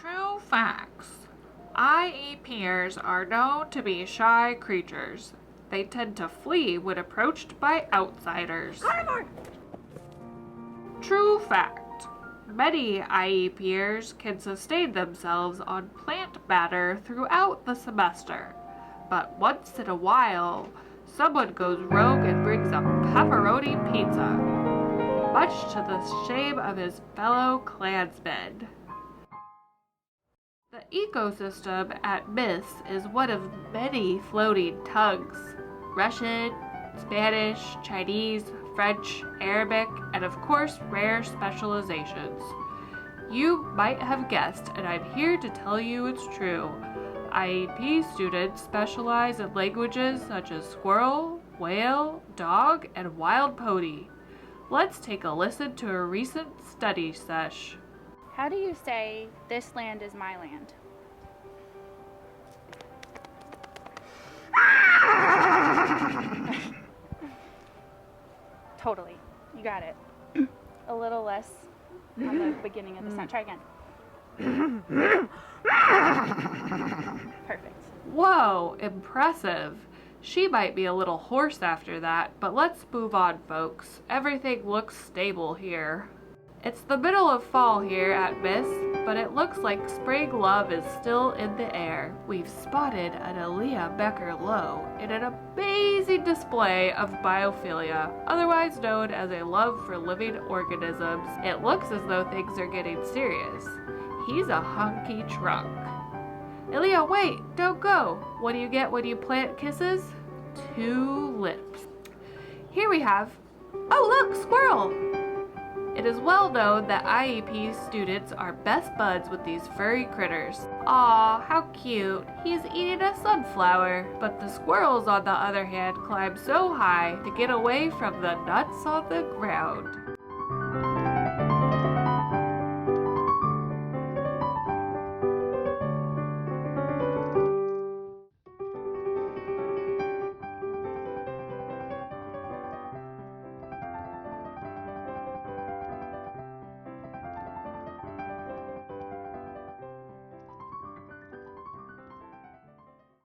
True facts. IEPers are known to be shy creatures. They tend to flee when approached by outsiders. True fact. Many IEPers can sustain themselves on plant matter throughout the semester. But once in a while, someone goes rogue and brings a pepperoni pizza, much to the shame of his fellow clansmen. The ecosystem at MISS is one of many floating tongues. Russian, Spanish, Chinese, French, Arabic, and of course rare specializations. You might have guessed, and I'm here to tell you it's true. IEP students specialize in languages such as squirrel, whale, dog, and wild pony. Let's take a listen to a recent study sesh. How do you say, "This land is my land"? Totally. You got it. A little less on the beginning of the sentence. Try again. Perfect. Whoa, impressive. She might be a little hoarse after that, but let's move on, folks. Everything looks stable here. It's the middle of fall here at MISS, but it looks like spring love is still in the air. We've spotted an Aaliyah Becker Low in an amazing display of biophilia, otherwise known as a love for living organisms. It looks as though things are getting serious. He's a hunky trunk. Aaliyah, wait, don't go. What do you get when you plant kisses? 2 lips. Here we have, oh look, squirrel! It is well known that IEP students are best buds with these furry critters. Aw, how cute. He's eating a sunflower. But the squirrels, on the other hand, climb so high to get away from the nuts on the ground.